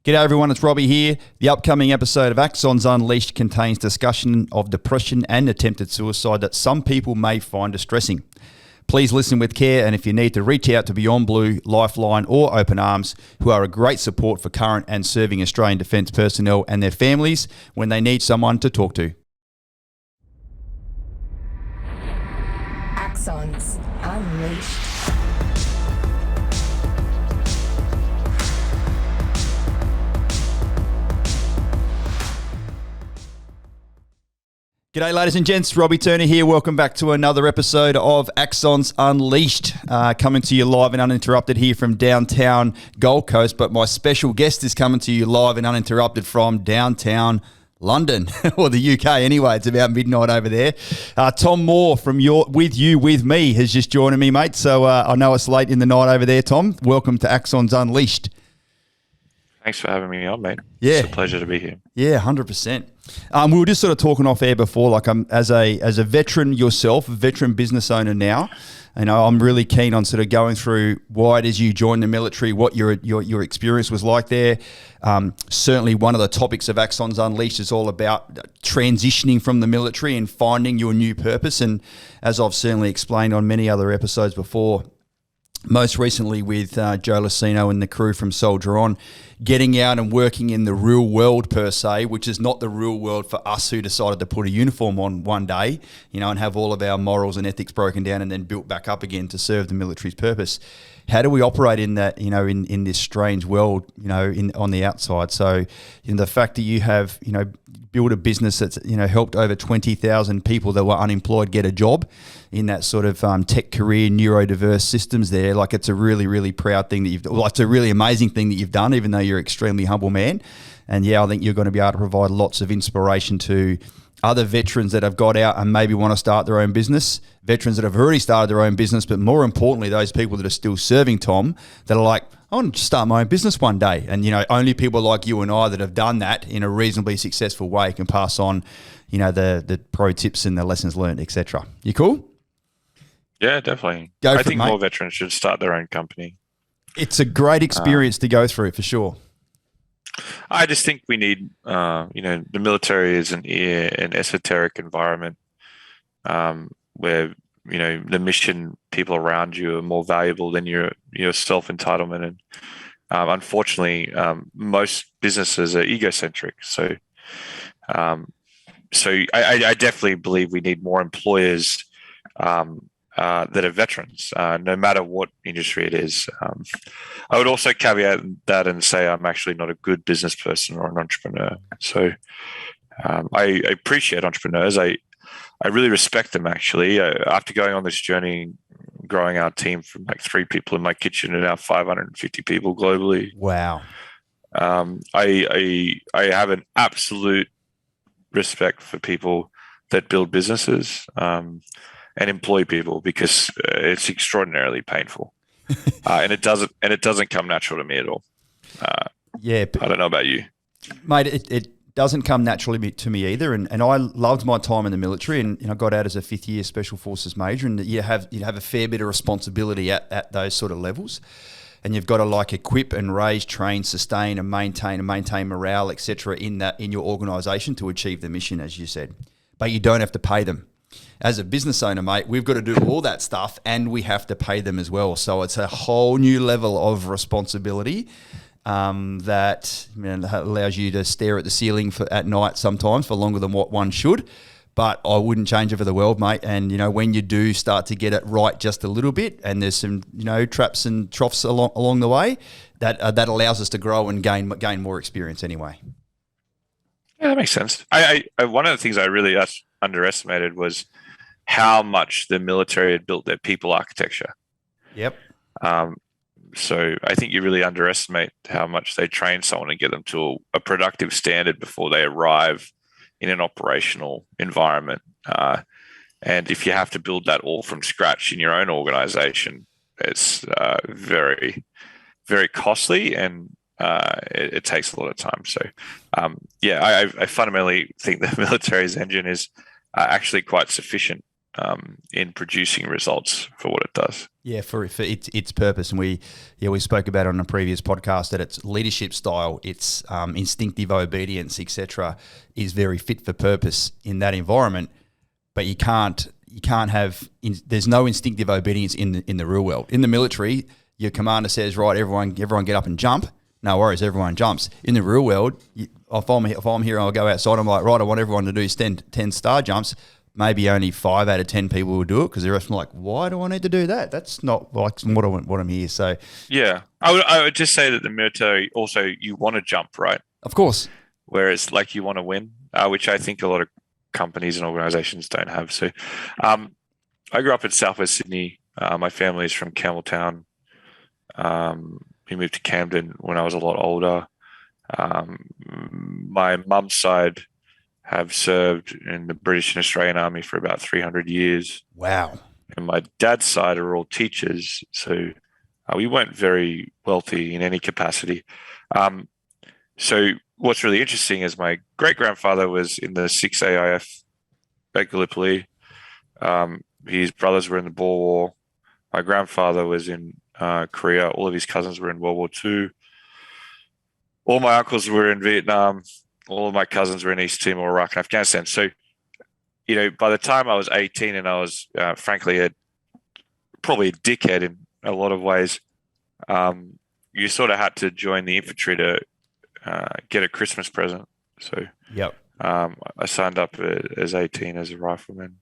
G'day everyone, it's Robbie here. The upcoming episode of Axons Unleashed contains discussion of depression and attempted suicide that some people may find distressing. Please listen with care, and if you need to, reach out to Beyond Blue, Lifeline or Open Arms, who are a great support for current and serving Australian Defence personnel and their families when they need someone to talk to. Axons Unleashed. G'day ladies and gents, Robbie Turner here. Welcome back to another episode of Axons Unleashed, coming to you live and uninterrupted here from downtown Gold Coast, but my special guest is coming to you live and uninterrupted from downtown London, or the UK anyway. It's about midnight over there. Tom Moore from With Me has just joined me, mate. So I know it's late in the night over there, Tom. Welcome to Axons Unleashed. Thanks for having me on, mate. Yeah. It's a pleasure to be here. Yeah, 100%. We were just sort of talking off air before, like as a veteran yourself, a veteran business owner now, I'm really keen on sort of going through why it is you joined the military, what your experience was like there. Certainly one of the topics of Axons Unleashed is all about transitioning from the military and finding your new purpose. And as I've certainly explained on many other episodes before, most recently with Joe Lucino and the crew from Soldier On, getting out and working in the real world per se, which is not the real world for us who decided to put a uniform on one day, and have all of our morals and ethics broken down and then built back up again to serve the military's purpose. How do we operate in that, in this strange world, on the outside? So, the fact that you have, built a business that's, helped over 20,000 people that were unemployed get a job in that sort of tech career, neurodiverse systems there. Like, it's a really, really proud thing that it's a really amazing thing that you've done, even though you're an extremely humble man. And yeah, I think you're going to be able to provide lots of inspiration to other veterans that have got out and maybe want to start their own business, veterans that have already started their own business, but more importantly, those people that are still serving, Tom, that are like, I want to start my own business one day. And, only people like you and I that have done that in a reasonably successful way can pass on, the pro tips and the lessons learned, etc. You cool? Yeah, definitely. I think more veterans should start their own company. It's a great experience to go through, for sure. I just think we need, the military is an esoteric environment where, the mission people around you are more valuable than your self-entitlement. And unfortunately, most businesses are egocentric. So I definitely believe we need more employers that are veterans, no matter what industry it is. I would also caveat that and say I'm actually not a good business person or an entrepreneur. So I appreciate entrepreneurs. I really respect them, actually. After going on this journey, growing our team from like 3 people in my kitchen to now 550 people globally. Wow. I have an absolute respect for people that build businesses and employ people, because it's extraordinarily painful, and it doesn't come natural to me at all. I don't know about you, mate. It doesn't come naturally to me either, and I loved my time in the military, and I got out as a 5th year Special Forces major, and you have a fair bit of responsibility at those sort of levels, and you've got to equip and raise, train, sustain, and maintain morale, etc. in your organisation to achieve the mission, as you said. But you don't have to pay them. As a business owner, mate, we've got to do all that stuff, and we have to pay them as well. So it's a whole new level of responsibility that allows you to stare at the ceiling at night sometimes for longer than what one should. But I wouldn't change it for the world, mate. And, when you do start to get it right just a little bit, and there's some, traps and troughs along the way, that allows us to grow and gain more experience anyway. Yeah, that makes sense. I one of the things I really underestimated was how much the military had built their people architecture. Yep. So I think you really underestimate how much they train someone and get them to a productive standard before they arrive in an operational environment. And if you have to build that all from scratch in your own organization, it's very, very costly, and it takes a lot of time. So, I fundamentally think the military's engine is actually quite sufficient in producing results for what it does. Yeah, for its purpose, and we spoke about it on a previous podcast that its leadership style, its instinctive obedience, etc., is very fit for purpose in that environment. But you can't have there's no instinctive obedience in the real world. In the military, your commander says, right, everyone get up and jump. No worries, everyone jumps. In the real world, if I'm here and I'll go outside, I'm like, right, I want everyone to do 10 star jumps. Maybe only 5 out of 10 people will do it because the rest are like, why do I need to do that? That's not like what I'm here. So yeah, I would just say that the military also, you want to jump, right? Of course. Whereas like you want to win, which I think a lot of companies and organizations don't have. So I grew up in Southwest Sydney. My family is from Campbelltown. We moved to Camden when I was a lot older. My mum's side have served in the British and Australian Army for about 300 years. Wow. And my dad's side are all teachers. So we weren't very wealthy in any capacity. So what's really interesting is my great-grandfather was in the 6th AIF at Gallipoli. His brothers were in the Boer War. My grandfather was in Korea. All of his cousins were in World War II. All my uncles were in Vietnam. All of my cousins were in East Timor, Iraq, and Afghanistan. So, by the time I was 18 and I was, frankly, probably a dickhead in a lot of ways, you sort of had to join the infantry to get a Christmas present. So, yep. I signed up as 18 as a rifleman,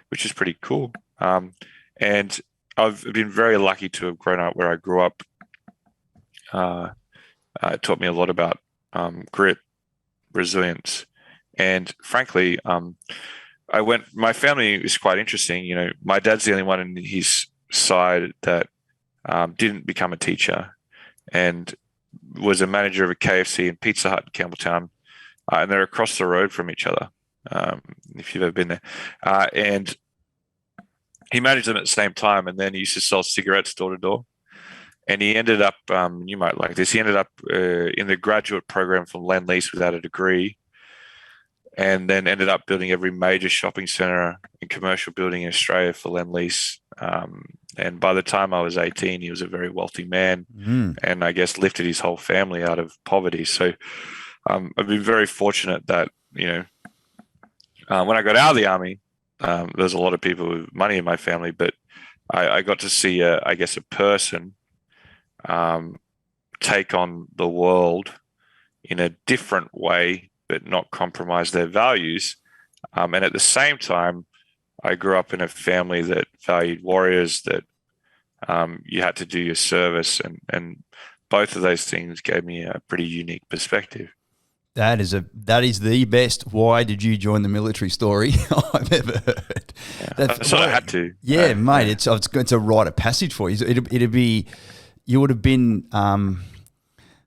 which is pretty cool. And I've been very lucky to have grown up where I grew up. It taught me a lot about grit, resilience, and frankly, my family is quite interesting. My dad's the only one in his side that didn't become a teacher and was a manager of a KFC and Pizza Hut in Campbelltown, and they're across the road from each other, if you've ever been there. And he managed them at the same time, and then he used to sell cigarettes door to door. And he ended up, you might like this, he ended up in the graduate program from Lend-Lease without a degree, and then ended up building every major shopping centre and commercial building in Australia for Lend-Lease. And by the time I was 18, he was a very wealthy man, and I guess lifted his whole family out of poverty. So I've been very fortunate that, when I got out of the army, there's a lot of people with money in my family, but I got to see, a person take on the world in a different way, but not compromise their values. And at the same time, I grew up in a family that valued warriors, that you had to do your service. And both of those things gave me a pretty unique perspective. That is the best "why did you join the military" story I've ever heard. Yeah, I sort of had to. Yeah, mate. It's a rite of passage for you. It'd be, you would have been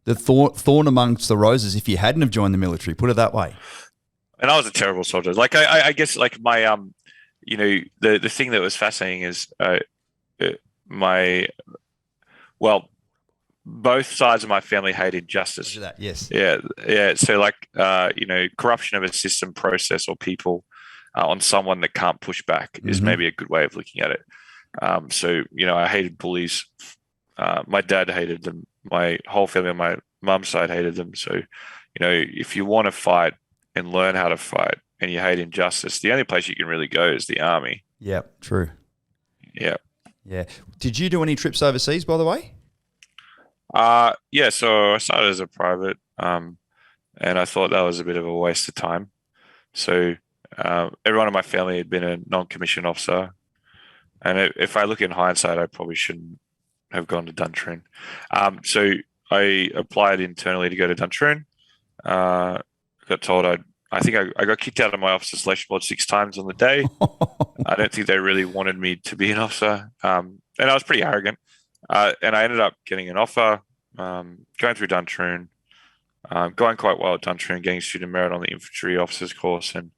the thorn amongst the roses if you hadn't have joined the military. Put it that way. And I was a terrible soldier. Like I guess like my the thing that was fascinating is both sides of my family hated justice. That, yes. Yeah. So like, corruption of a system, process, or people on someone that can't push back is maybe a good way of looking at it. So, I hated bullies. My dad hated them. My whole family on my mum's side hated them. So, if you want to fight and learn how to fight and you hate injustice, the only place you can really go is the army. Yeah, true. Yeah. Yeah. Did you do any trips overseas, by the way? Yeah, so I started as a private, and I thought that was a bit of a waste of time. So everyone in my family had been a non-commissioned officer, and if I look in hindsight, I probably shouldn't have gone to Duntroon. So I applied internally to go to Duntroon. Got told I think I got kicked out of my officer selection board 6 times on the day. I don't think they really wanted me to be an officer, and I was pretty arrogant. And I ended up getting an offer, going through Duntroon, going quite well at Duntroon, getting student merit on the infantry officers course, and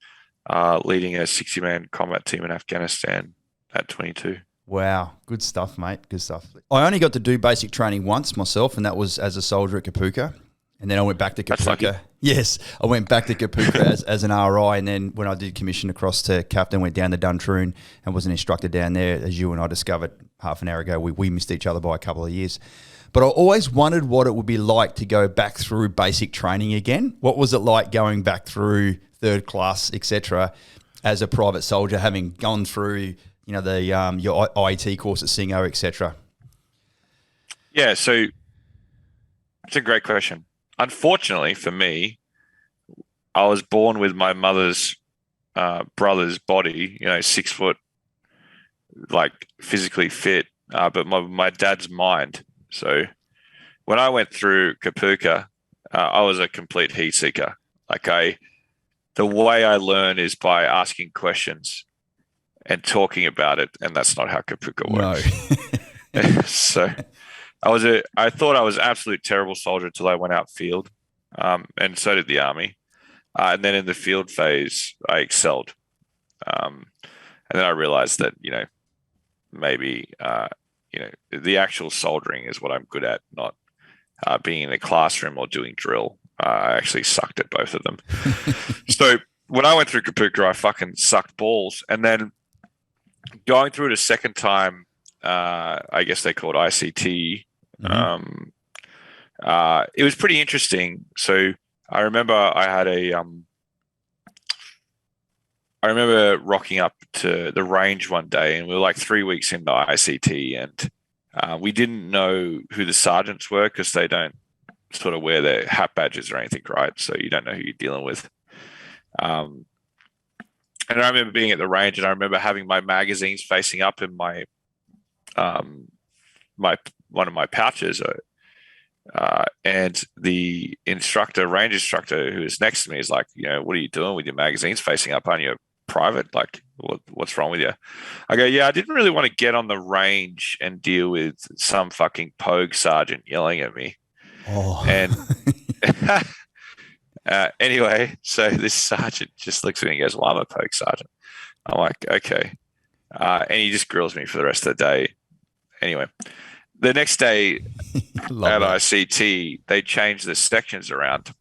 leading a 60-man combat team in Afghanistan at 22. Wow. Good stuff, mate. Good stuff. I only got to do basic training once myself, and that was as a soldier at Kapuka. And then I went back to That's lucky. Kapooka. Yes, I went back to Kapooka as an RI, and then when I did commission across to Captain, went down to Duntroon and was an instructor down there. As you and I discovered half an hour ago, we missed each other by a couple of years. But I always wondered what it would be like to go back through basic training again. What was it like going back through third class, etc., as a private soldier, having gone through, the your IET course at Singo, etc.? Yeah, so it's a great question. Unfortunately for me, I was born with my mother's brother's body, 6 foot, like physically fit, but my dad's mind. So when I went through Kapooka, I was a complete heat seeker. The way I learn is by asking questions and talking about it, and that's not how Kapooka works. No. So I thought I was an absolute terrible soldier until I went out field, and so did the Army. And then in the field phase, I excelled. And then I realized that, maybe, the actual soldering is what I'm good at, not being in a classroom or doing drill. I actually sucked at both of them. So when I went through Kapooka, I fucking sucked balls. And then going through it a second time, I guess they call it ICT. Mm-hmm. It was pretty interesting. So I remember I remember rocking up to the range one day, and we were like 3 weeks into ICT, and we didn't know who the sergeants were because they don't sort of wear their hat badges or anything, right? So you don't know who you're dealing with. And I remember being at the range, and I remember having my magazines facing up in my one of my pouches, and the range instructor who was next to me is like, what are you doing with your magazines facing up? Aren't you a private? Like, what's wrong with you? I go, yeah, I didn't really want to get on the range and deal with some fucking pogue sergeant yelling at me. Oh. And anyway, so this sergeant just looks at me and goes, well, I'm a pogue sergeant. I'm like, okay. And he just grills me for the rest of the day. Anyway, the next day at ICT, they changed the sections around.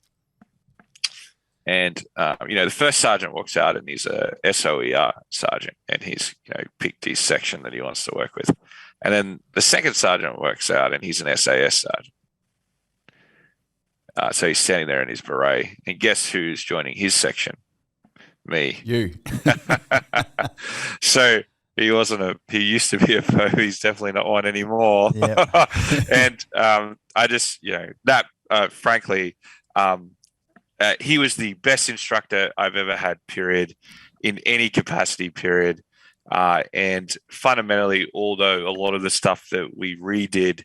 And, the first sergeant walks out and he's a SOER sergeant, and he's, picked his section that he wants to work with. And then the second sergeant works out and he's an SAS sergeant. So he's standing there in his beret, and guess who's joining his section? Me. You. So he used to be a pro. He's definitely not one anymore. Yep. And I just, frankly, he was the best instructor I've ever had, period, in any capacity, period. And fundamentally, although a lot of the stuff that we redid,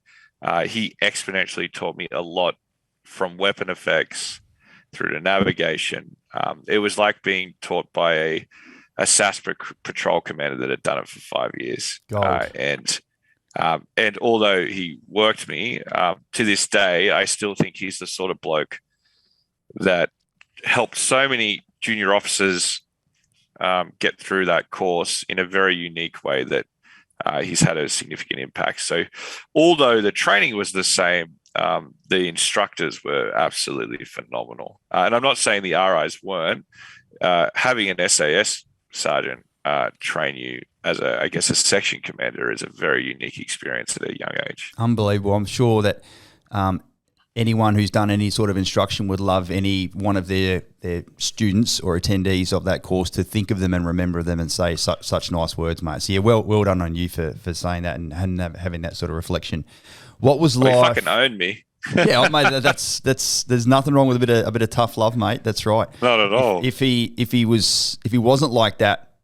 he exponentially taught me a lot, from weapon effects through to navigation. It was like being taught by a SAS patrol commander that had done it for 5 years. And although he worked me, to this day, I still think he's the sort of bloke that helped so many junior officers get through that course in a very unique way that he's had a significant impact. So although the training was the same, the instructors were absolutely phenomenal. And I'm not saying the RIs weren't. Having an SAS sergeant train you as a section commander is a very unique experience at a young age. Unbelievable. I'm sure that anyone who's done any sort of instruction would love any one of their students or attendees of that course to think of them and remember them and say such nice words, mate. So yeah, well done on you for saying that and having that sort of reflection. What was life? You fucking owned me. Yeah, mate. That's there's nothing wrong with a bit of tough love, mate. That's right. Not at all. If he wasn't like that,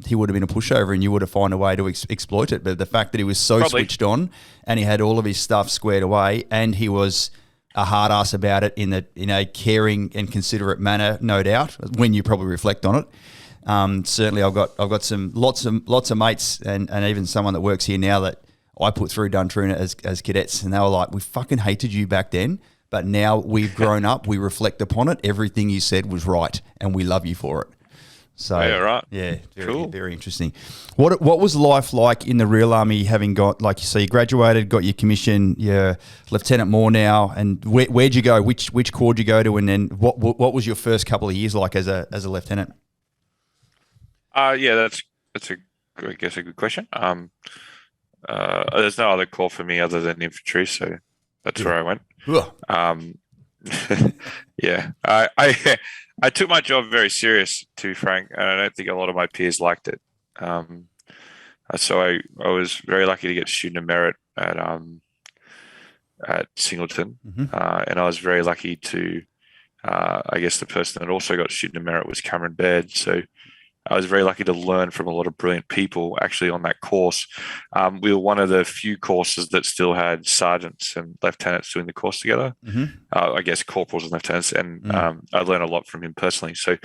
he would have been a pushover, and you would have found a way to exploit it. But the fact that he was so switched on, and he had all of his stuff squared away, and he was a hard ass about it in a caring and considerate manner, no doubt. When you probably reflect on it, certainly I've got some lots of mates and even someone that works here now that I put through Duntroon as cadets, and they were like, we fucking hated you back then, but now we've grown up, we reflect upon it, everything you said was right, and we love you for it. So Yeah, right. Yeah, very, Cool. very interesting. What was life like in the real army, having got, like, so you graduated, got your commission, you're Lieutenant Moore now, and where'd you go? Which corps did you go to, and then what was your first couple of years like as a lieutenant? Yeah, that's I guess a good question. There's no other call for me other than infantry, so that's where I went. Ugh. Yeah, I took my job very serious, to be frank, and I don't think a lot of my peers liked it. So I was very lucky to get student of merit at Singleton, and I was very lucky to. I guess the person that also got student of merit was Cameron Baird. So I was very lucky to learn from a lot of brilliant people actually on that course. We were one of the few courses that still had sergeants and lieutenants doing the course together. I guess corporals and lieutenants, and I learned a lot from him personally. So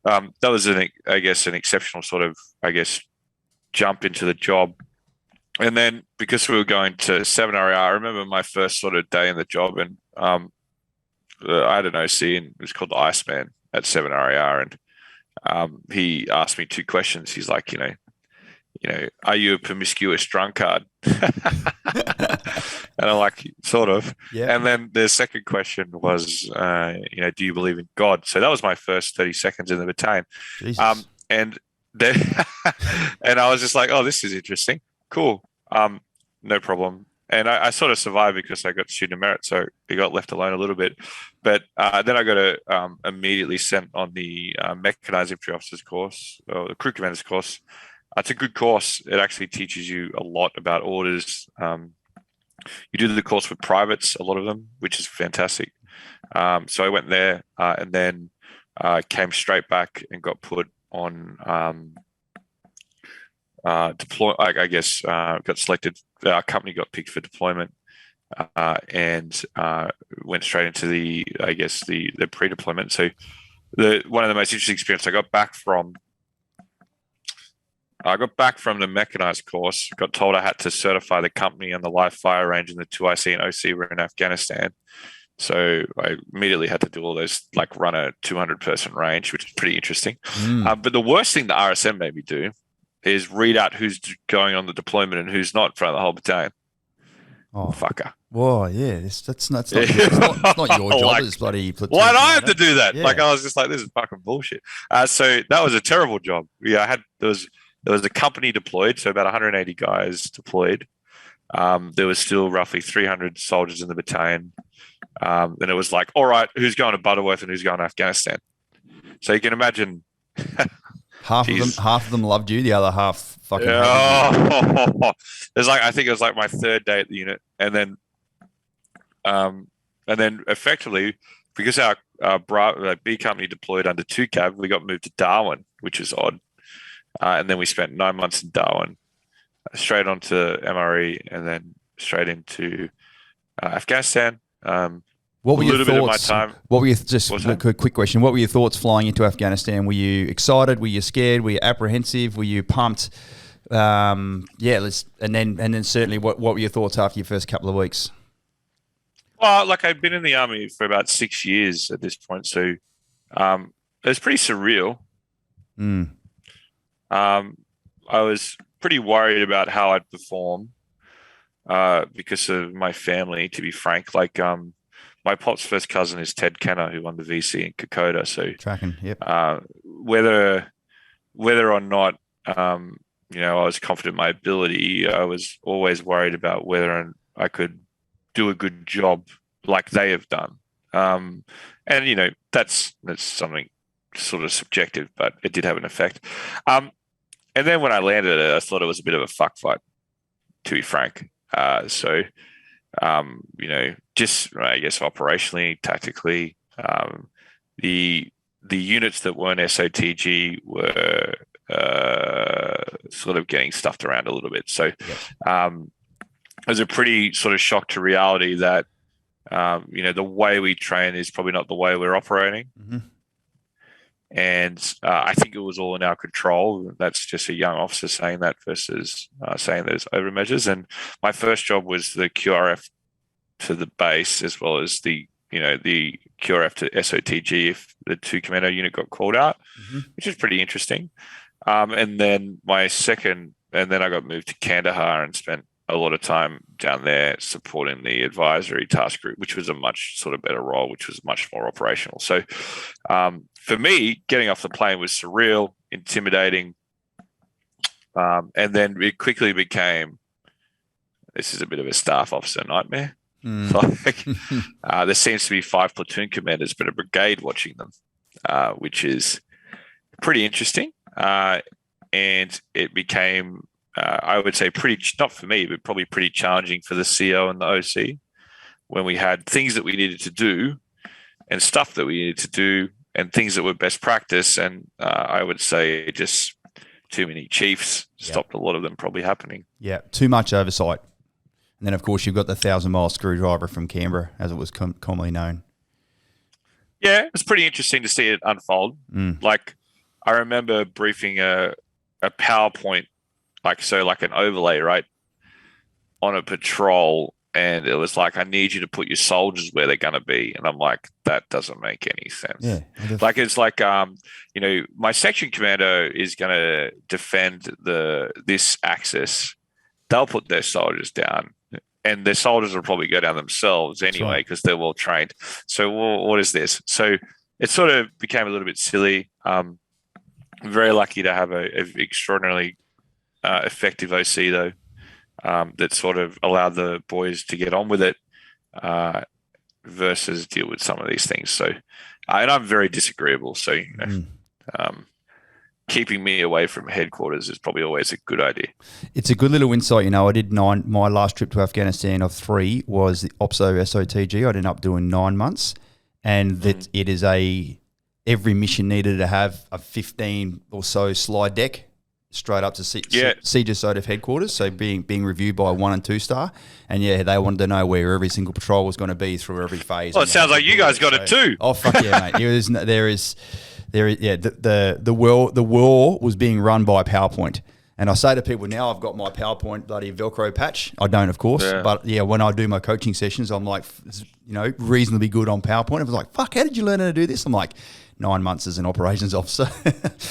that was an exceptional sort of, jump into the job. And then because we were going to 7RAR, I remember my first sort of day in the job, and I had an OC, and it was called the Iceman at 7RAR, and he asked me two questions. He's like, are you a promiscuous drunkard? And I'm like, sort of. Yeah. And then the second question was, do you believe in God? So that was my first 30 seconds in the battalion. And then, and I was just like, oh, this is interesting. Cool. No problem. And I sort of survived because I got student merit, so I got left alone a little bit. But then I got immediately sent on the mechanized infantry officers course, or the crew commanders course. It's a good course. It actually teaches you a lot about orders. You do the course with privates, a lot of them, which is fantastic. So I went there and then came straight back and got put on deploy. Got selected. Our company got picked for deployment, and went straight into the pre-deployment. So one of the most interesting experiences I got back from the mechanized course. Got told I had to certify the company and the live fire range, and the 2IC and OC were in Afghanistan. So I immediately had to do all those, like run a 200-person range, which is pretty interesting. But the worst thing the RSM made me do is read out who's going on the deployment and who's not in front of the whole battalion. Oh, fucker. Whoa, yeah, it's not your job as bloody platoon. Why do I have to do that? Yeah. Like, I was just like, this is fucking bullshit. So that was a terrible job. Yeah, there was a company deployed, so about 180 guys deployed. There was still roughly 300 soldiers in the battalion. And it was like, all right, who's going to Butterworth and who's going to Afghanistan? So you can imagine. Half of them loved you, the other half fucking hated you. I think it was like my third day at the unit, and then effectively, because our B company deployed under 2CAV, we got moved to Darwin, which is odd, and then we spent 9 months in Darwin, straight onto MRE, and then straight into Afghanistan. What were your thoughts? Bit of my time. What were your quick question? What were your thoughts flying into Afghanistan? Were you excited? Were you scared? Were you apprehensive? Were you pumped? And then certainly, what were your thoughts after your first couple of weeks? Well, like, I'd been in the army for about 6 years at this point, so it was pretty surreal. I was pretty worried about how I'd perform because of my family, to be frank. Like, my pop's first cousin is Ted Kenner, who won the VC in Kokoda. So tracking, yep. Whether or not I was confident in my ability, I was always worried about whether I could do a good job like they have done. And that's something sort of subjective, but it did have an effect. And then when I landed it, I thought it was a bit of a fuck fight, to be frank. Just, I guess, operationally, tactically, the units that weren't SOTG were sort of getting stuffed around a little bit. So it was a pretty sort of shock to reality that, the way we train is probably not the way we're operating. And I think it was all in our control. That's just a young officer saying that versus saying there's over measures. And my first job was the QRF to the base, as well as the QRF to SOTG if the 2 commando unit got called out, which is pretty interesting. And then I got moved to Kandahar and spent a lot of time down there supporting the advisory task group, which was a much sort of better role, which was much more operational. So for me, getting off the plane was surreal, intimidating. And then it quickly became, this is a bit of a staff officer nightmare. Like, there seems to be 5 platoon commanders, but a brigade watching them, which is pretty interesting. And it became, I would say, pretty, not for me, but probably pretty challenging for the CO and the OC when we had things that we needed to do and stuff that we needed to do and things that were best practice. And I would say just too many chiefs stopped a lot of them probably happening. Yeah, too much oversight. And then, of course, you've got the 1,000-mile screwdriver from Canberra, as it was commonly known. Yeah, it's pretty interesting to see it unfold. Like, I remember briefing a PowerPoint, like an overlay, right, on a patrol, and it was like, I need you to put your soldiers where they're going to be. And I'm like, that doesn't make any sense. Yeah. Like, it's like, my section commando is going to defend this axis. They'll put their soldiers down. And their soldiers will probably go down themselves anyway because they're well trained. So what is this? So it sort of became a little bit silly. I'm very lucky to have an extraordinarily effective OC, though, that sort of allowed the boys to get on with it versus deal with some of these things. So, and I'm very disagreeable. So, keeping me away from headquarters is probably always a good idea. It's a good little insight. I did my last trip to Afghanistan of 3 was the OPSO SOTG. I ended up doing 9 months, and that it is every mission needed to have a 15 or so slide deck straight up to Siege of headquarters. So being reviewed by a 1 and 2 star. And they wanted to know where every single patrol was going to be through every phase. Well, it sounds like you guys got it too. Oh, fuck yeah, mate. The war was being run by PowerPoint. And I say to people now, I've got my PowerPoint bloody Velcro patch. I don't, of course. Yeah. But when I do my coaching sessions, I'm like, reasonably good on PowerPoint. I was like, fuck, how did you learn how to do this? I'm like, 9 months as an operations officer,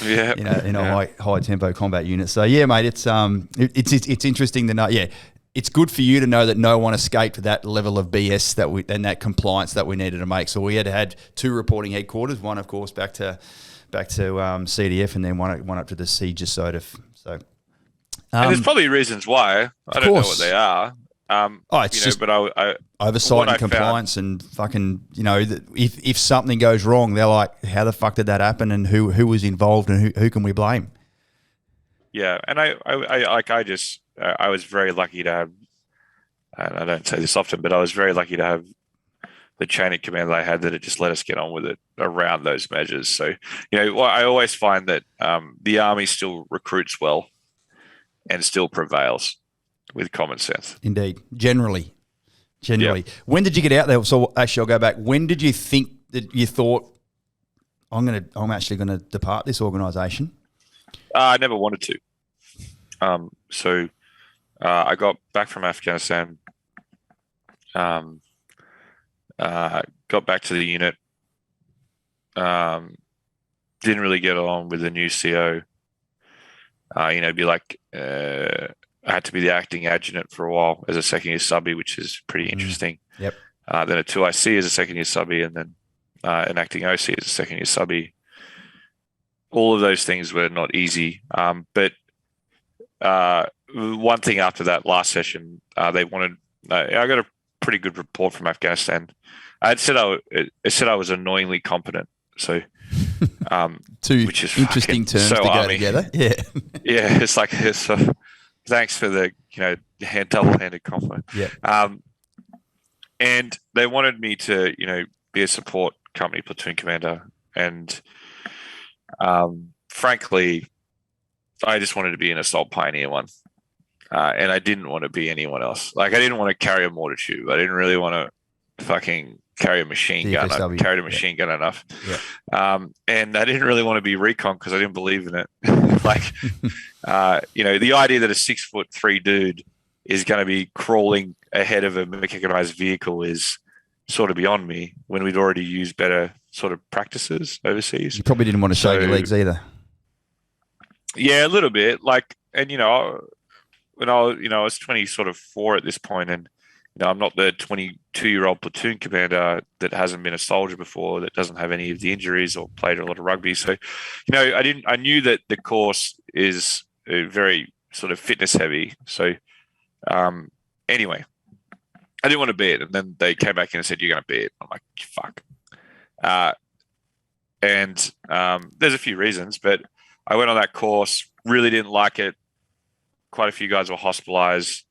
in a high tempo combat unit. So yeah, mate, it's interesting to know. Yeah, it's good for you to know that no one escaped that level of BS and that compliance that we needed to make. So we had 2 reporting headquarters. One, of course, back to CDF, and then one up to the Siege of SOTF. So, and there's probably reasons why. I don't know what they are. It's just oversight and compliance and fucking, if something goes wrong, they're like, how the fuck did that happen, and who was involved, and who can we blame? Yeah, and I was very lucky to have, and I don't say this often, but I was very lucky to have the chain of command that I had, that it just let us get on with it around those measures. So, I always find that the Army still recruits well and still prevails with common sense. Indeed. Generally. Yep. When did you get out there? So actually, I'll go back. When did you think that you thought, I'm actually going to depart this organisation? I never wanted to. So I got back from Afghanistan, got back to the unit, didn't really get along with the new CO. I had to be the acting adjutant for a while as a second year subbie, which is pretty interesting. Yep. Then a 2IC as a second year subbie, and then an acting OC as a second year subbie. All of those things were not easy. But one thing after that last session, they wanted. I got a pretty good report from Afghanistan. It said I was annoyingly competent. So, which is interesting terms so to go Army. Together. Yeah. Yeah, it's like thanks for the double-handed compliment. Yeah. And they wanted me to be a support company platoon commander, and frankly, I just wanted to be an assault pioneer one, and I didn't want to be anyone else. Like, I didn't want to carry a mortar tube. I didn't really want to fucking carry a machine gun. I carried a machine gun enough. Yeah. And I didn't really want to be recon because I didn't believe in it. The idea that a 6'3" dude is going to be crawling ahead of a mechanized vehicle is sort of beyond me when we'd already used better sort of practices overseas. You probably didn't want to shave your legs either. Yeah, a little bit. Like, and when I was 24 at this point, and I'm not the 22-year-old platoon commander that hasn't been a soldier before, that doesn't have any of the injuries or played a lot of rugby. So, I knew that the course is very sort of fitness heavy. So, anyway, I didn't want to be it. And then they came back in and said, "You're going to be it." I'm like, fuck. And there's a few reasons, but I went on that course, really didn't like it. Quite a few guys were hospitalized.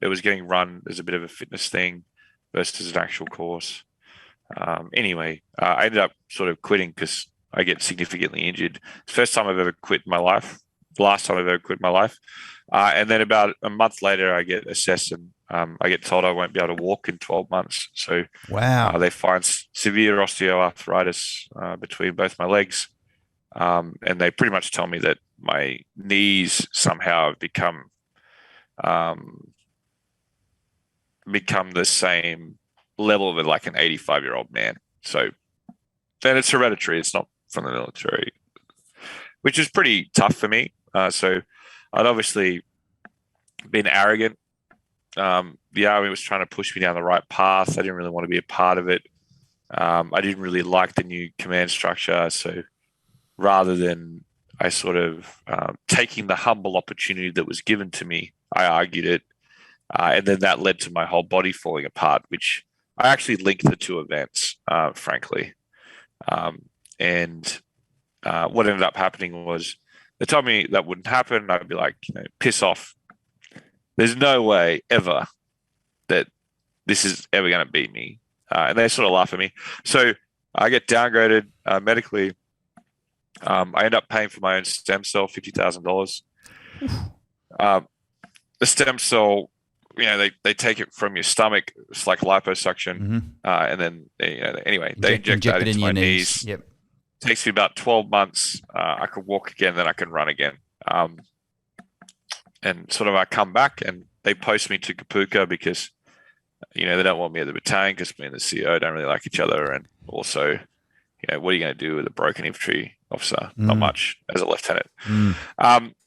It was getting run as a bit of a fitness thing versus an actual course. Anyway, I ended up sort of quitting because I get significantly injured. It's the first time I've ever quit in my life. The last time I've ever quit in my life. And then about a month later, I get assessed and I get told I won't be able to walk in 12 months. So wow, they find severe osteoarthritis between both my legs. And they pretty much tell me that my knees somehow have become the same level of like an 85-year-old man. So then it's hereditary. It's not from the military, which is pretty tough for me. So I'd obviously been arrogant. The army was trying to push me down the right path. I didn't really want to be a part of it. I didn't really like the new command structure. So rather than I sort of taking the humble opportunity that was given to me, I argued it. And then that led to my whole body falling apart, which I actually linked the two events, frankly. And what ended up happening was they told me that wouldn't happen. I'd be like, piss off. There's no way ever that this is ever going to beat me. And they sort of laugh at me. So I get downgraded medically. I end up paying for my own stem cell, $50,000. The stem cell, they take it from your stomach. It's like liposuction. And then, anyway, they inject that into my knees. Yep. Takes me about 12 months. I could walk again, then I can run again. And sort of I come back and they post me to Kapuka because, they don't want me at the battalion because me and the CEO don't really like each other. And also, what are you going to do with a broken infantry officer? Not much as a lieutenant. And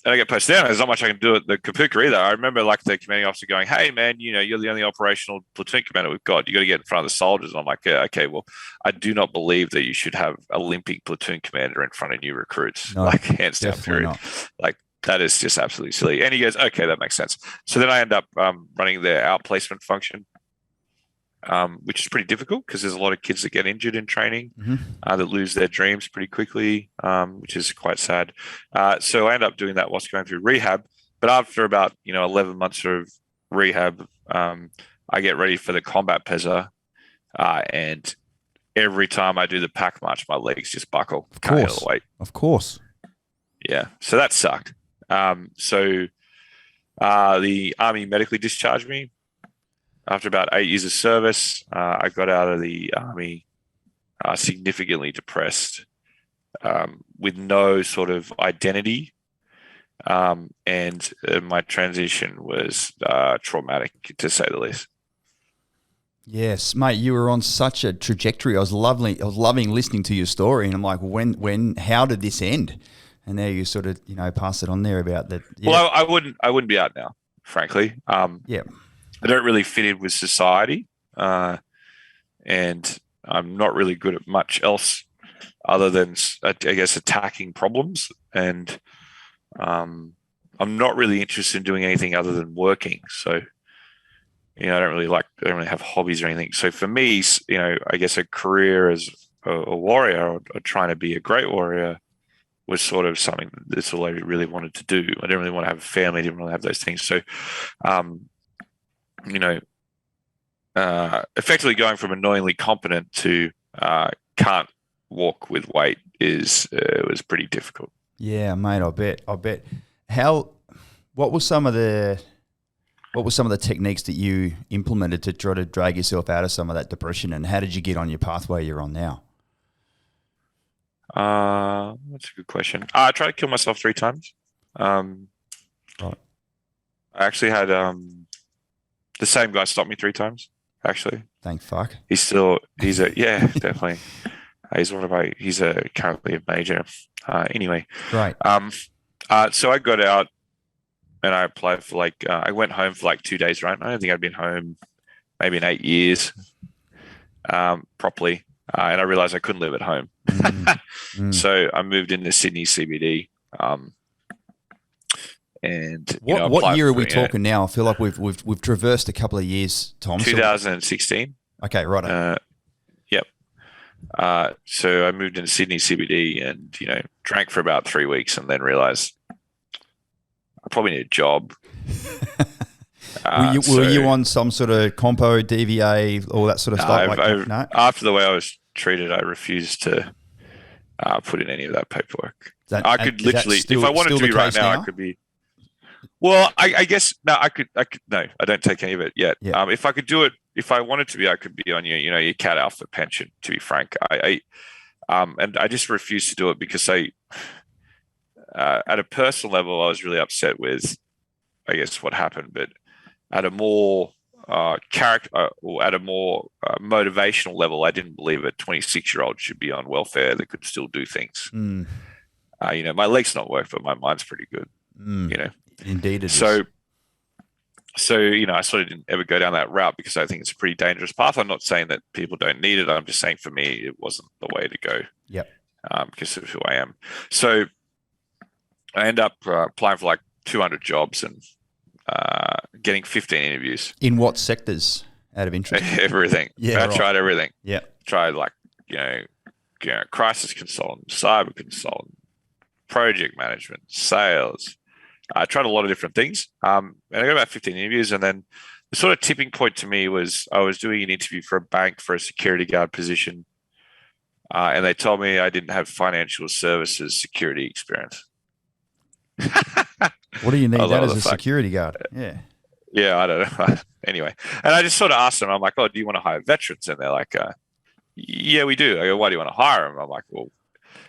I get posted down. There's not much I can do at the Kapuka either. I remember like the commanding officer going, "Hey man, you're the only operational platoon commander we've got. You got to get in front of the soldiers." And I'm like, yeah, okay, well, I do not believe that you should have a limping platoon commander in front of new recruits. No, like hands down, period. Not. Like that is just absolutely silly. And he goes, okay, that makes sense. So then I end up running the outplacement function. Which is pretty difficult because there's a lot of kids that get injured in training that lose their dreams pretty quickly, which is quite sad. So I end up doing that whilst going through rehab. But after about 11 months of rehab, I get ready for the combat PESA, and every time I do the pack march, my legs just buckle. Can't handle the weight. Of course. Yeah, so that sucked. So the Army medically discharged me. After about 8 years of service, I got out of the Army significantly depressed, with no sort of identity. And my transition was traumatic, to say the least. Yes, mate, you were on such a trajectory. I was loving listening to your story, and I'm like, how did this end? And now you sort of, pass it on there about that. Yeah. Well, I wouldn't be out now, frankly. Yeah. I don't really fit in with society, and I'm not really good at much else other than, I guess, attacking problems. And I'm not really interested in doing anything other than working. So, I don't really have hobbies or anything. So for me, I guess a career as a warrior or trying to be a great warrior was sort of something that's all I really wanted to do. I didn't really want to have a family. I didn't really have those things. So, effectively going from annoyingly competent to can't walk with weight was pretty difficult. Yeah, mate, I bet. What were some of the techniques that you implemented to try to drag yourself out of some of that depression, and how did you get on your pathway you're on now? That's a good question. I tried to kill myself 3 times. Right. I actually had the same guy stop me 3 times. actually. Thank fuck. He's definitely. He's currently a major. Anyway. Great. So I got out and I applied for I went home for 2 days, right? I don't think I'd been home maybe in 8 years, properly. And I realized I couldn't live at home. So I moved into Sydney CBD. And what year are we talking now? I feel like we've traversed a couple of years, Tom. 2016. Okay, right. Yep. So I moved into Sydney CBD and drank for about 3 weeks and then realized I probably need a job. Were you on some sort of compo, DVA, all that sort of stuff? No? After the way I was treated, I refused to put in any of that paperwork. I could literally, if I wanted to be right now, I could be. Well, I guess no, I could. No, I don't take any of it yet. Yeah. If I could do it, if I wanted to be, I could be on your cat alpha pension. To be frank, and I just refused to do it because at a personal level, I was really upset with, I guess, what happened. But at a more character or at a more motivational level, I didn't believe a 26-year-old should be on welfare that could still do things. My leg's not work, but my mind's pretty good. Indeed, it is. So I sort of didn't ever go down that route because I think it's a pretty dangerous path. I'm not saying that people don't need it. I'm just saying for me, it wasn't the way to go. Yep. Because of who I am. So I end up applying for 200 jobs and getting 15 interviews. In what sectors, out of interest? Everything. Yeah, I tried everything. Yeah. Tried crisis consultant, cyber consultant, project management, sales. I tried a lot of different things. And I got about 15 interviews. And then the sort of tipping point to me was I was doing an interview for a bank for a security guard position. And they told me I didn't have financial services security experience. What do you need that as a security guard? Yeah. Yeah, I don't know. Anyway, and I just sort of asked them, I'm like, oh, do you want to hire veterans? And they're like, yeah, we do. I go, why do you want to hire them? I'm like, well,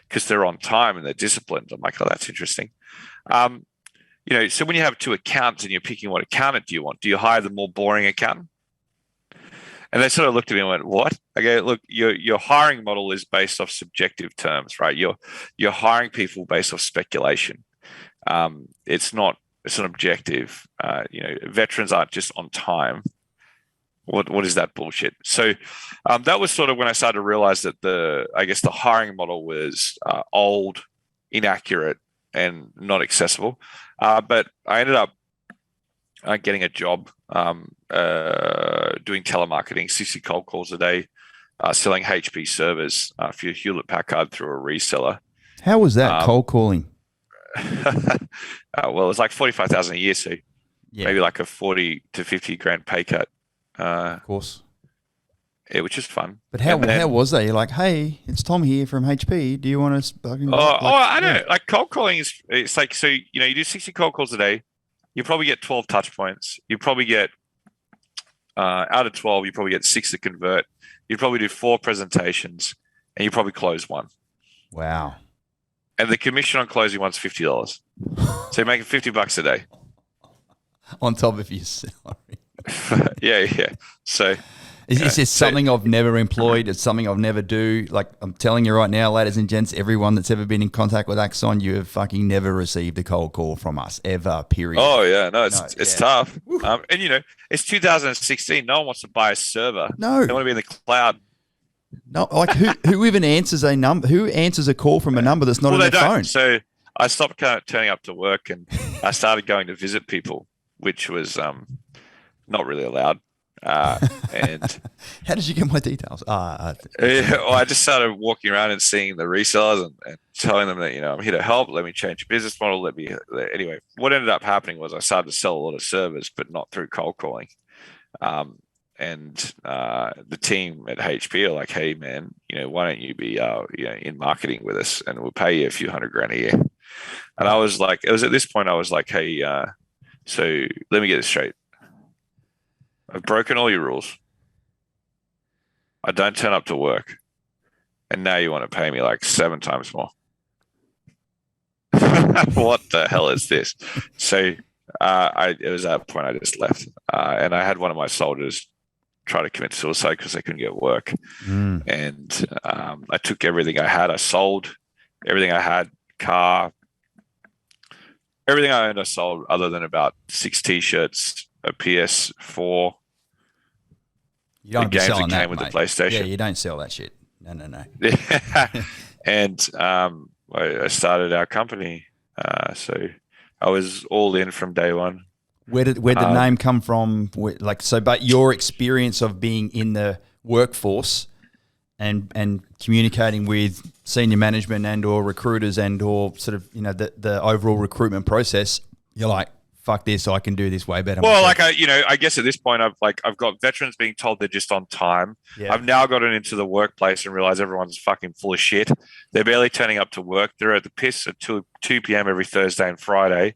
because they're on time and they're disciplined. I'm like, oh, that's interesting. So when you have two accountants and you're picking what accountant do you want? Do you hire the more boring accountant? And they sort of looked at me and went, what? I go, look, your hiring model is based off subjective terms, right? You're hiring people based off speculation. It's not objective. Veterans aren't just on time. What is that bullshit? So that was sort of when I started to realize that the hiring model was old, inaccurate, and not accessible. But I ended up getting a job doing telemarketing, 60 cold calls a day, selling HP servers for Hewlett Packard through a reseller. How was that cold calling? Well, it's like 45,000 a year, so maybe like a 40 to 50 grand pay cut. Of course. Yeah, which is fun. But how was that? You're like, hey, it's Tom here from HP. Do you want to fucking... I don't know. Like cold calling it's like, so, you do 60 cold calls a day. You probably get 12 touch points. You probably get, out of 12, you probably get 6 to convert. You probably do 4 presentations and you probably close 1. Wow. And the commission on closing one's $50. So you're making $50 a day. On top of your salary. Yeah. So... Is this something I've never employed? It's something I've never do. Like I'm telling you right now, ladies and gents, everyone that's ever been in contact with Axon, you have fucking never received a cold call from us ever, period. Oh yeah, it's tough. And it's 2016. No one wants to buy a server. No. They want to be in the cloud. No, like who even answers a number? Who answers a call from a number that's not on their phone? So I stopped turning up to work and I started going to visit people, which was not really allowed. And how did you get my details? I just started walking around and seeing the resellers and telling them that I'm here to help. Let me change your business model. Anyway. What ended up happening was I started to sell a lot of servers, but not through cold calling. And the team at HP are like, hey man, why don't you be in marketing with us and we'll pay you a few $100,000 a year. And I was like, it was at this point I was like, hey, so let me get this straight. I've broken all your rules. I don't turn up to work. And now you want to pay me like 7 times more. What the hell is this? So it was at that point I just left. And I had one of my soldiers try to commit suicide because they couldn't get work. And I took everything I had. I sold everything I had, car, everything I owned I sold, other than about 6 T-shirts, a PS4. You don't the be games selling that that, came with mate. the PlayStation. Yeah, you don't sell that shit. No. And I started our company. So I was all in from day one. Where did the name come from? But your experience of being in the workforce and communicating with senior management and or recruiters and or sort of, the overall recruitment process, you're like, fuck this, I can do this way better. Well, myself. I guess at this point I've got veterans being told they're just on time. Yeah. I've now gotten into the workplace and realized everyone's fucking full of shit. They're barely turning up to work. They're at the piss at 2 p.m. every Thursday and Friday.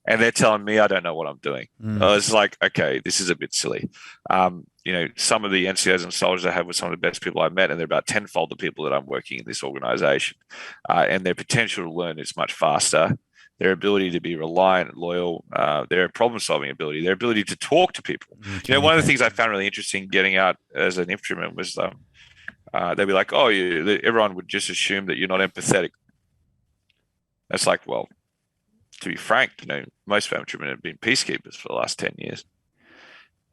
And they're telling me I don't know what I'm doing. It's like, okay, this is a bit silly. Some of the NCOs and soldiers I have were some of the best people I've met, and they're about tenfold the people that I'm working in this organization. And their potential to learn is much faster. Their ability to be reliant, loyal, their problem-solving ability, their ability to talk to people. One of the things I found really interesting getting out as an infantryman was they'd be like, oh, everyone would just assume that you're not empathetic. That's like, well, to be frank, most infantrymen have been peacekeepers for the last 10 years.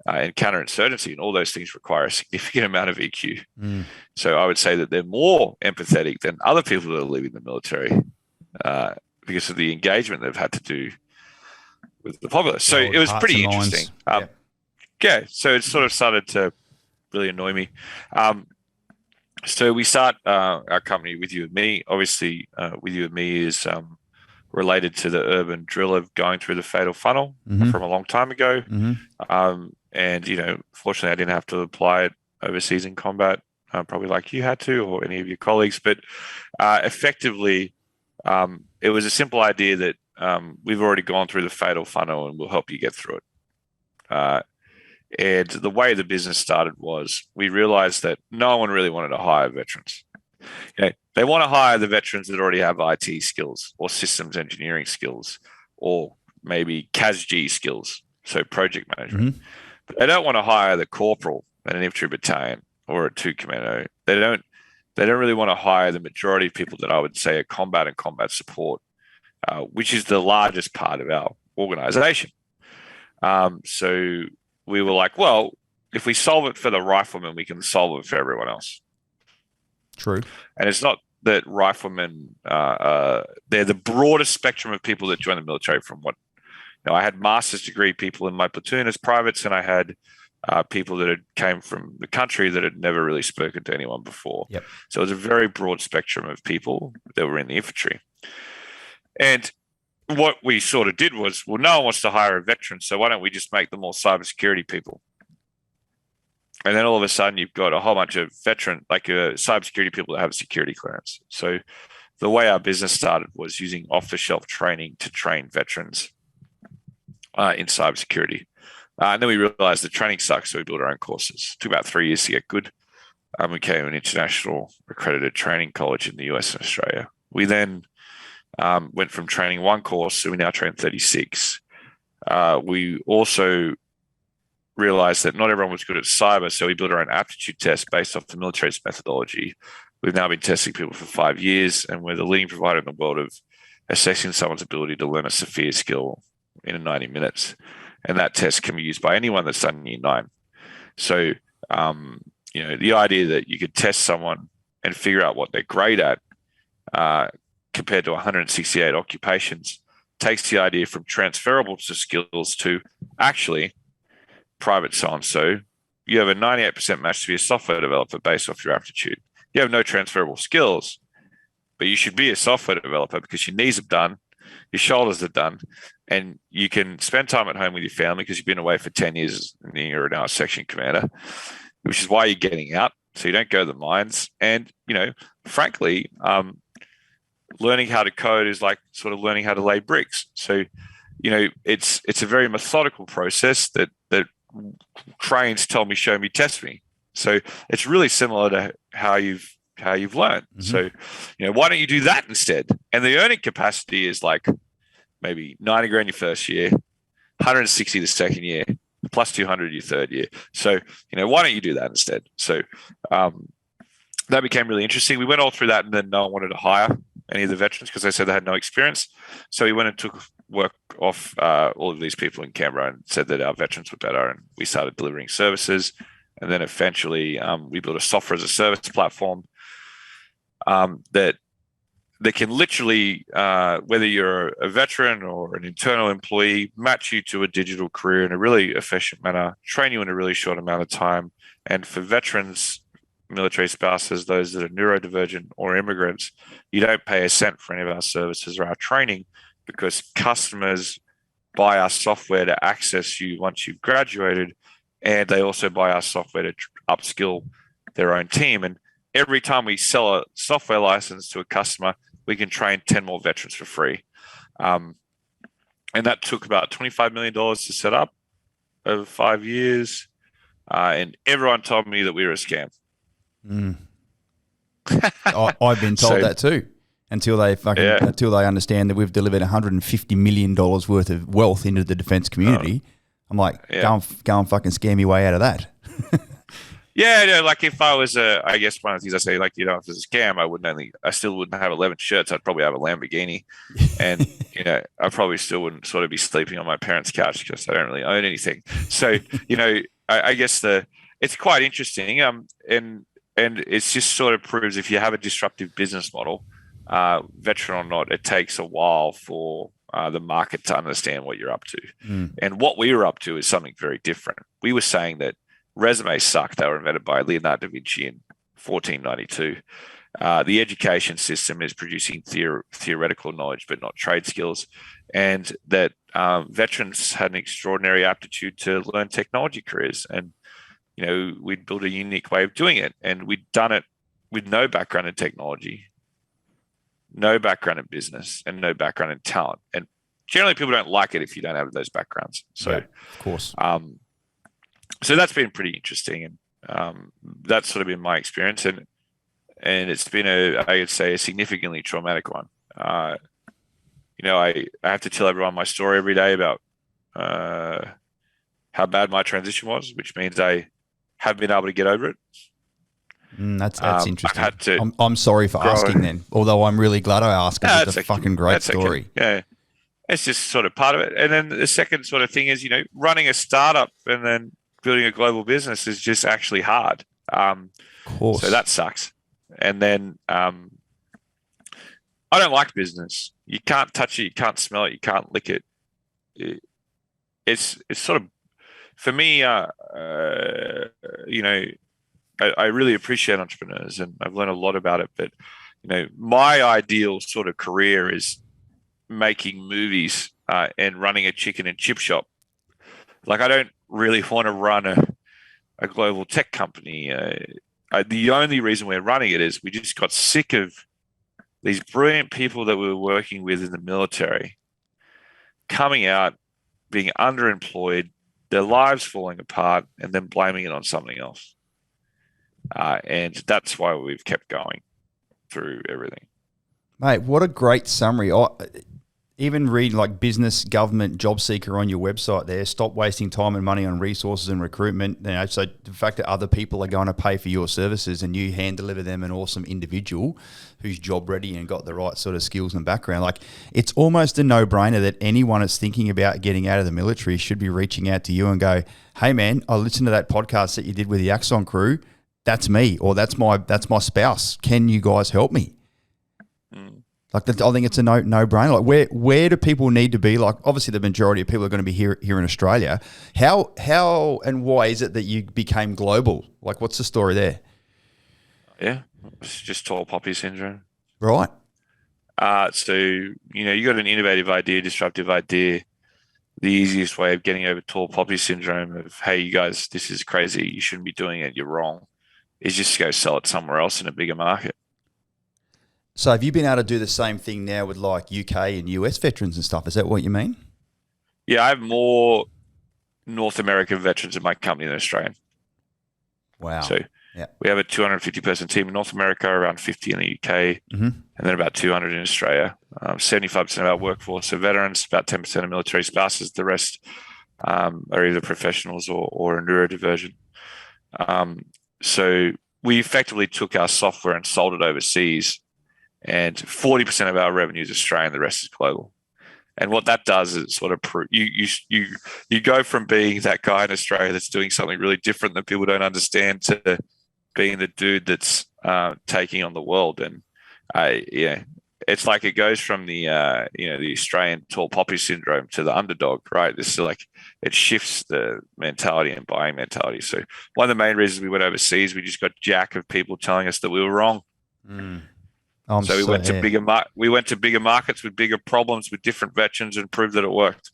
And counterinsurgency and all those things require a significant amount of EQ. So I would say that they're more empathetic than other people that are leaving the military because of the engagement they've had to do with the populace. So it was pretty interesting. So it sort of started to really annoy me. So we start our company With You and Me. Obviously, With You and Me is related to the urban drill of going through the fatal funnel from a long time ago. And, fortunately, I didn't have to apply it overseas in combat, probably like you had to or any of your colleagues. But effectively, it was a simple idea that we've already gone through the fatal funnel and we'll help you get through it. And the way the business started was we realized that no one really wanted to hire veterans. They want to hire the veterans that already have IT skills or systems engineering skills or maybe CASG skills, so project management. But they don't want to hire the corporal at an infantry battalion or a 2 commando. They don't really want to hire the majority of people that I would say are combat and combat support, which is the largest part of our organization. So we were like, well, if we solve it for the riflemen, we can solve it for everyone else. True. And it's not that riflemen, they're the broadest spectrum of people that join the military from what, I had master's degree people in my platoon as privates, and I had people that came from the country that had never really spoken to anyone before. Yep. So it was a very broad spectrum of people that were in the infantry. And what we sort of did was, well, no one wants to hire a veteran, so why don't we just make them all cybersecurity people? And then all of a sudden, you've got a whole bunch of cybersecurity people that have a security clearance. So the way our business started was using off-the-shelf training to train veterans in cybersecurity. And then we realized the training sucks, so we built our own courses. It took about 3 years to get good. We became an international accredited training college in the US and Australia. We then went from training one course, so we now train 36. We also realized that not everyone was good at cyber, so we built our own aptitude test based off the military's methodology. We've now been testing people for 5 years, and we're the leading provider in the world of assessing someone's ability to learn a Sophia skill in 90 minutes. And that test can be used by anyone that's done Year 9. So, the idea that you could test someone and figure out what they're great at compared to 168 occupations takes the idea from transferable skills to actually private so-and-so, you have a 98% match to be a software developer based off your aptitude. You have no transferable skills, but you should be a software developer because your knees are done, your shoulders are done, and you can spend time at home with your family because you've been away for 10 years and you're now a section commander, which is why you're getting out, so you don't go to the mines. And, frankly, learning how to code is like sort of learning how to lay bricks. So, it's a very methodical process that trains tell me, show me, test me. So it's really similar to how you've learned. So, why don't you do that instead? And the earning capacity is like maybe 90 grand your first year, 160 the second year, plus 200 your third year. So, why don't you do that instead? So that became really interesting. We went all through that, and then no one wanted to hire any of the veterans because they said they had no experience. So we went and took work off all of these people in Canberra and said that our veterans were better, and we started delivering services. And then eventually we built a software as a service platform that can literally, whether you're a veteran or an internal employee, match you to a digital career in a really efficient manner, train you in a really short amount of time. And for veterans, military spouses, those that are neurodivergent or immigrants, you don't pay a cent for any of our services or our training, because customers buy our software to access you once you've graduated, and they also buy our software to upskill their own team. And every time we sell a software license to a customer, we can train 10 more veterans for free. And that took about $25 million to set up over 5 years. And everyone told me that we were a scam. I've been told that too. Until they understand that we've delivered $150 million worth of wealth into the defense community. I'm like, go and fucking scam your way out of that. Like if I was I guess one of the things I say, like, if it's a scam, I still wouldn't have 11 shirts. I'd probably have a Lamborghini, and I probably still wouldn't sort of be sleeping on my parents' couch because I don't really own anything. So I guess it's quite interesting, and it's just sort of proves if you have a disruptive business model, veteran or not, it takes a while for the market to understand what you're up to. And what we were up to is something very different. We were saying that resumes suck. They were invented by Leonardo da Vinci in 1492. The education system is producing theoretical knowledge, but not trade skills. And that veterans had an extraordinary aptitude to learn technology careers. And, we'd built a unique way of doing it. And we'd done it with no background in technology, no background in business, and no background in talent. And generally people don't like it if you don't have those backgrounds. So, of course. So that's been pretty interesting, and that's sort of been my experience, and it's been I would say, a significantly traumatic one. I have to tell everyone my story every day about how bad my transition was, which means I haven't been able to get over it. That's interesting. I'm sorry for asking then, although I'm really glad I asked, because it's a fucking great story. Okay. Yeah. It's just sort of part of it. And then the second sort of thing is, running a startup and then building a global business is just actually hard. Of course. So that sucks. And then I don't like business. You can't touch it. You can't smell it. You can't lick it. It's sort of, for me, I really appreciate entrepreneurs, and I've learned a lot about it. But, my ideal sort of career is making movies and running a chicken and chip shop. Like, I don't really want to run a global tech company. The only reason we're running it is we just got sick of these brilliant people that we were working with in the military coming out, being underemployed, their lives falling apart, and then blaming it on something else. And that's why we've kept going through everything. Mate, what a great summary. Even read like business, government, job seeker on your website there. Stop wasting time and money on resources and recruitment. So the fact that other people are going to pay for your services and you hand deliver them an awesome individual who's job ready and got the right sort of skills and background. Like, it's almost a no-brainer that anyone that's thinking about getting out of the military should be reaching out to you and go, hey man, I listened to that podcast that you did with the Axon crew. That's me, or that's my spouse. Can you guys help me? Like, I think it's a no-brainer. Like, where do people need to be? Like, obviously, the majority of people are going to be here in Australia. How and why is it that you became global? Like, what's the story there? Yeah, it's just tall poppy syndrome. Right. So, you got an innovative idea, disruptive idea. The easiest way of getting over tall poppy syndrome of, hey, you guys, this is crazy, you shouldn't be doing it, you're wrong, is just to go sell it somewhere else in a bigger market. So have you been able to do the same thing now with like UK and US veterans and stuff? Is that what you mean? Yeah, I have more North American veterans in my company than Australian. Wow. So we have a 250-person team in North America, around 50 in the UK, and then about 200 in Australia. 75% of our workforce are veterans, about 10% of military spouses. The rest are either professionals or a neurodivergent. So we effectively took our software and sold it overseas, and 40% of our revenue is Australian, the rest is global. And what that does is sort of you go from being that guy in Australia that's doing something really different that people don't understand to being the dude that's taking on the world. And it's like it goes from the the Australian tall poppy syndrome to the underdog, right? This is like it shifts the mentality and buying mentality. So one of the main reasons we went overseas, we just got jack of people telling us that we were wrong. So we went to bigger markets with bigger problems with different veterans and proved that it worked.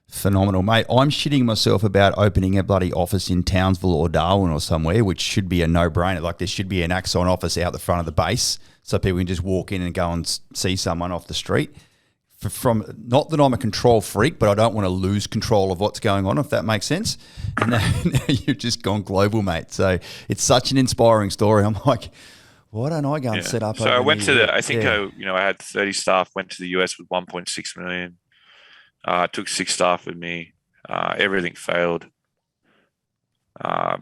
Phenomenal, mate. I'm shitting myself about opening a bloody office in Townsville or Darwin or somewhere, which should be a no-brainer. Like there should be an Axon office out the front of the base so people can just walk in and go and see someone off the street. From not that I'm a control freak, but I don't want to lose control of what's going on, if that makes sense. And now you've just gone global, mate. So it's such an inspiring story. I'm like, why don't I go and set up? So I went to I had 30 staff, went to the US with 1.6 million. Took 6 staff with me. Everything failed.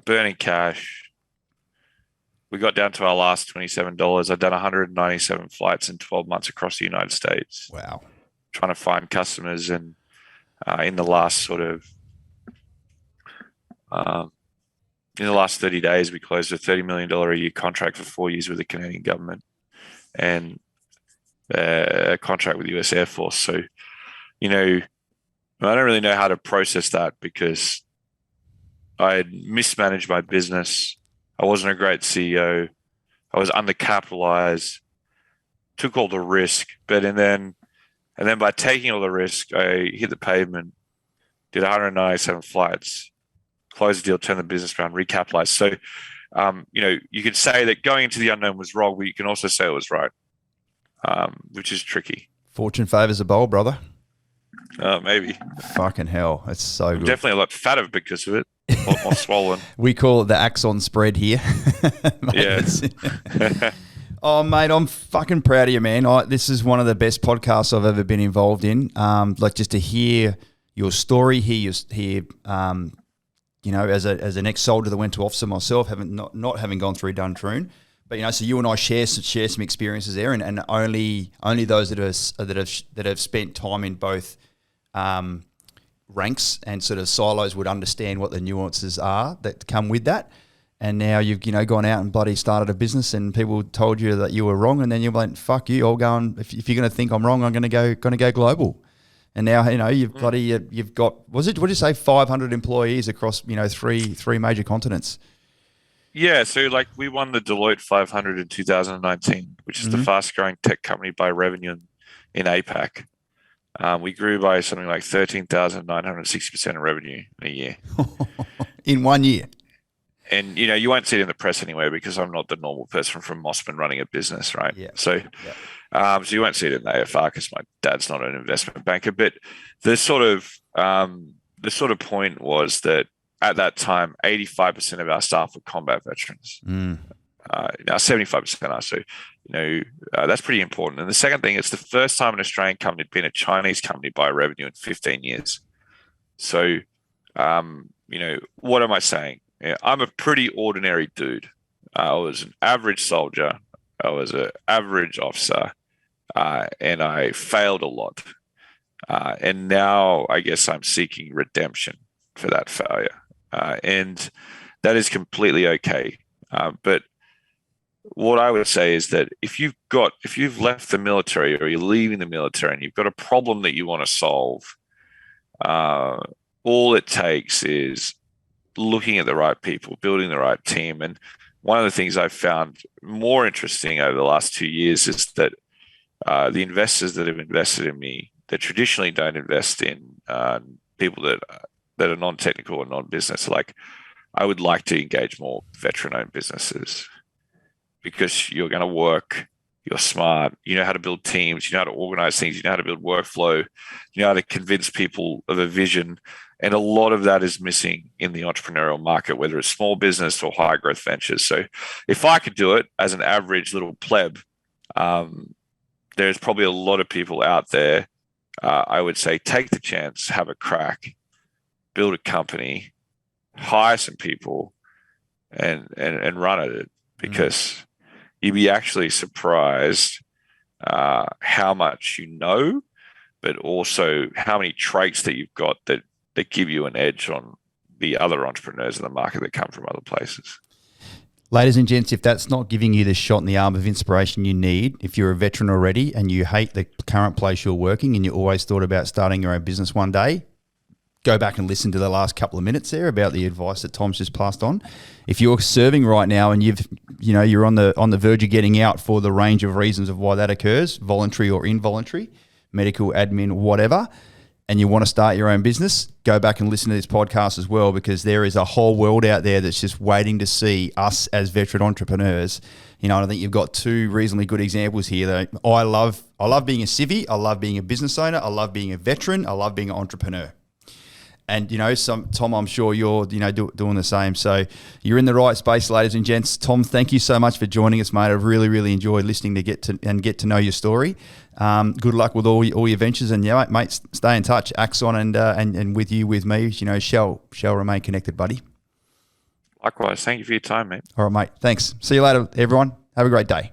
Burning cash. We got down to our last $27. I'd done 197 flights in 12 months across the United States. Wow. Trying to find customers. And in the last 30 days, we closed a $30 million a year contract for 4 years with the Canadian government and a contract with the US Air Force. So, I don't really know how to process that because I had mismanaged my business. I wasn't a great CEO. I was undercapitalized, took all the risk, and then by taking all the risk, I hit the pavement, did 197 flights, closed the deal, turned the business around, recapitalized. So, you could say that going into the unknown was wrong, but you can also say it was right, which is tricky. Fortune favors the bold, brother. Maybe. Fucking hell. It's so good. Definitely a lot fatter because of it. A lot more swollen. We call it the Axon spread here. Yeah. Oh, mate, I'm fucking proud of you, man. This is one of the best podcasts I've ever been involved in. Just to hear your story, as an ex-soldier that went to officer myself, not having gone through Duntroon. But so you and I share some experiences there, and only those that have spent time in both ranks and sort of silos would understand what the nuances are that come with that. And now you've gone out and bloody started a business, and people told you that you were wrong, and then you're like, "Fuck you! I'll go and if you're going to think I'm wrong, I'm going to go global." And now you've got what did you say 500 employees across three major continents. Yeah, so we won the Deloitte 500 in 2019, which is the fast growing tech company by revenue in APAC. We grew by something like 13,960% in revenue in a year. In 1 year. And, you won't see it in the press anyway because I'm not the normal person from Mossman running a business, right? Yeah. So you won't see it in the AFR because my dad's not an investment banker. But the sort of point was that at that time, 85% of our staff were combat veterans. Now 75% are. So, that's pretty important. And the second thing, it's the first time an Australian company had been a Chinese company by revenue in 15 years. So, what am I saying? I'm a pretty ordinary dude. I was an average soldier. I was an average officer, and I failed a lot. And now I guess I'm seeking redemption for that failure. And that is completely okay. But what I would say is that if you've left the military or you're leaving the military and you've got a problem that you want to solve, all it takes is looking at the right people, building the right team. And one of the things I've found more interesting over the last 2 years is that the investors that have invested in me, that traditionally don't invest in people that are non-technical or non-business. I would like to engage more veteran-owned businesses because you're going to work, you're smart, you know how to build teams, you know how to organize things, you know how to build workflow, you know how to convince people of a vision. And a lot of that is missing in the entrepreneurial market, whether it's small business or high growth ventures. So if I could do it as an average little pleb, there's probably a lot of people out there. I would say take the chance, have a crack. build a company, hire some people, and run at it, because you'd be actually surprised how much you know, but also how many traits that you've got that give you an edge on the other entrepreneurs in the market that come from other places. Ladies and gents, if that's not giving you the shot in the arm of inspiration you need, if you're a veteran already and you hate the current place you're working and you always thought about starting your own business one day, go back and listen to the last couple of minutes there about the advice that Tom's just passed on. If you're serving right now and you're on the verge of getting out for the range of reasons of why that occurs, voluntary or involuntary, medical, admin, whatever, and you want to start your own business, go back and listen to this podcast as well, because there is a whole world out there that's just waiting to see us as veteran entrepreneurs. And I think you've got two reasonably good examples here. That I love being a civvy, I love being a business owner, I love being a veteran, I love being an entrepreneur. And, Tom, I'm sure you're, doing the same. So you're in the right space, ladies and gents. Tom, thank you so much for joining us, mate. I've really, really enjoyed listening to get to know your story. Good luck with all your ventures, and mate, stay in touch. Axon and with me, shall remain connected, buddy. Likewise. Thank you for your time, mate. All right, mate. Thanks. See you later, everyone. Have a great day.